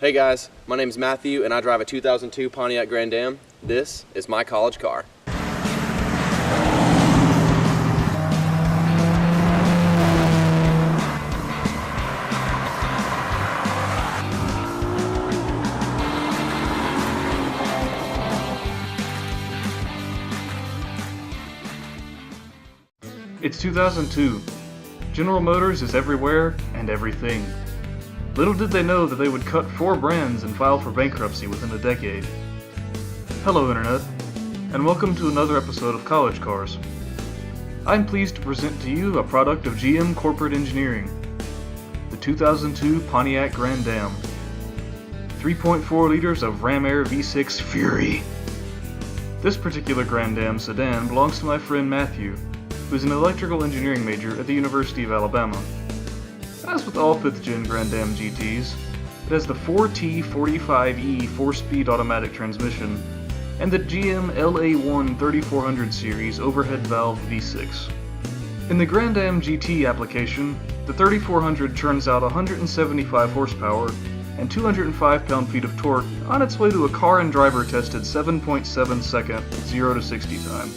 Hey guys, my name is Matthew and I drive a 2002 Pontiac Grand Am. This is my college car. It's 2002. General Motors is everywhere and everything. Little did they know that they would cut 4 brands and file for bankruptcy within a decade. Hello Internet, and welcome to another episode of College Cars. I'm pleased to present to you a product of GM Corporate Engineering, the 2002 Pontiac Grand Am. 3.4 liters of Ram Air V6 Fury. This particular Grand Am sedan belongs to my friend Matthew, who is an electrical engineering major at the University of Alabama. As with all 5th Gen Grand Am GTs, it has the 4T45E 4-speed automatic transmission and the GM LA1 3400 series overhead valve V6. In the Grand Am GT application, the 3400 churns out 175 horsepower and 205 pound-feet of torque on its way to a car and driver tested 7.7 second 0 to 60 time.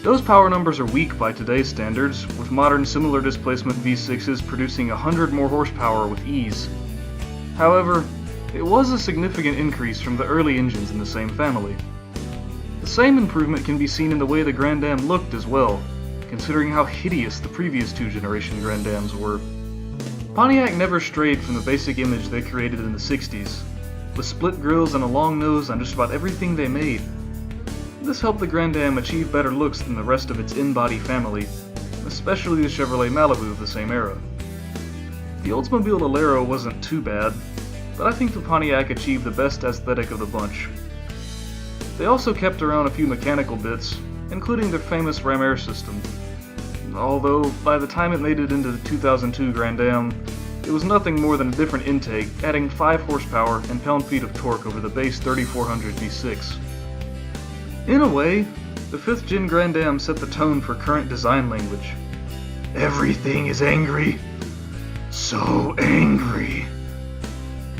Those power numbers are weak by today's standards, with modern similar displacement V6s producing 100 more horsepower with ease. However, it was a significant increase from the early engines in the same family. The same improvement can be seen in the way the Grand Am looked as well, considering how hideous the previous 2-generation Grand Ams were. Pontiac never strayed from the basic image they created in the 60s, with split grills and a long nose on just about everything they made. This helped the Grand Am achieve better looks than the rest of its in-body family, especially the Chevrolet Malibu of the same era. The Oldsmobile Alero wasn't too bad, but I think the Pontiac achieved the best aesthetic of the bunch. They also kept around a few mechanical bits, including their famous Ram Air system, although by the time it made it into the 2002 Grand Am, it was nothing more than a different intake, adding 5 horsepower and pound-feet of torque over the base 3400 V6. In a way, the 5th Gen Grand Am set the tone for current design language. Everything is angry. So angry.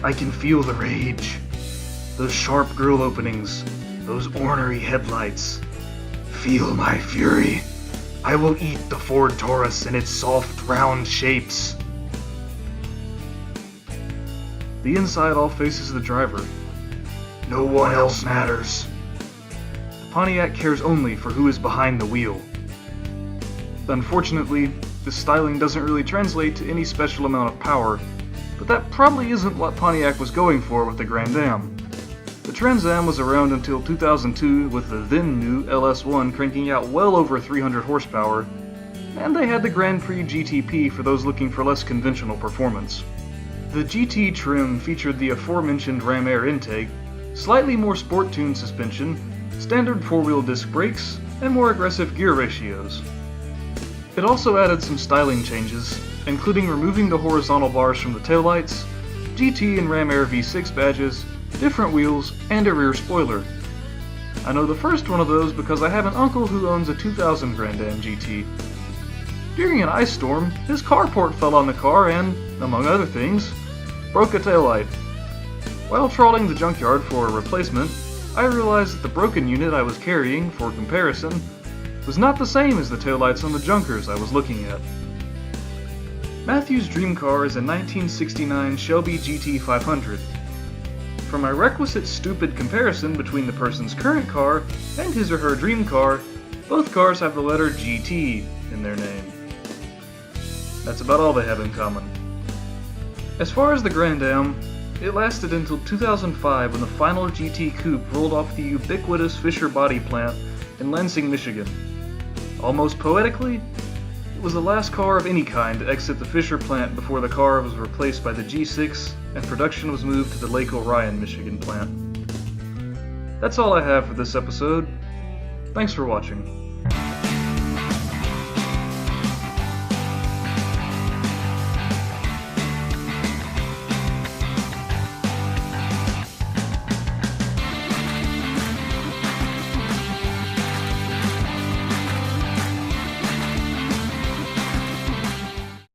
I can feel the rage. Those sharp grille openings. Those ornery headlights. Feel my fury. I will eat the Ford Taurus and its soft, round shapes. The inside all faces the driver. No one else matters. Pontiac cares only for who is behind the wheel. Unfortunately, this styling doesn't really translate to any special amount of power, but that probably isn't what Pontiac was going for with the Grand Am. The Trans Am was around until 2002 with the then new LS1 cranking out well over 300 horsepower, and they had the Grand Prix GTP for those looking for less conventional performance. The GT trim featured the aforementioned Ram Air intake, slightly more sport-tuned suspension, standard 4-wheel disc brakes, and more aggressive gear ratios. It also added some styling changes, including removing the horizontal bars from the taillights, GT and Ram Air V6 badges, different wheels, and a rear spoiler. I know the first one of those because I have an uncle who owns a 2000 Grand Am GT. During an ice storm, his carport fell on the car and, among other things, broke a taillight. While trawling the junkyard for a replacement, I realized that the broken unit I was carrying, for comparison, was not the same as the taillights on the junkers I was looking at. Matthew's dream car is a 1969 Shelby GT 500. For my requisite stupid comparison between the person's current car and his or her dream car, both cars have the letter GT in their name. That's about all they have in common. As far as the Grand Am, it lasted until 2005 when the final GT Coupe rolled off the ubiquitous Fisher body plant in Lansing, Michigan. Almost poetically, it was the last car of any kind to exit the Fisher plant before the car was replaced by the G6 and production was moved to the Lake Orion, Michigan plant. That's all I have for this episode. Thanks for watching.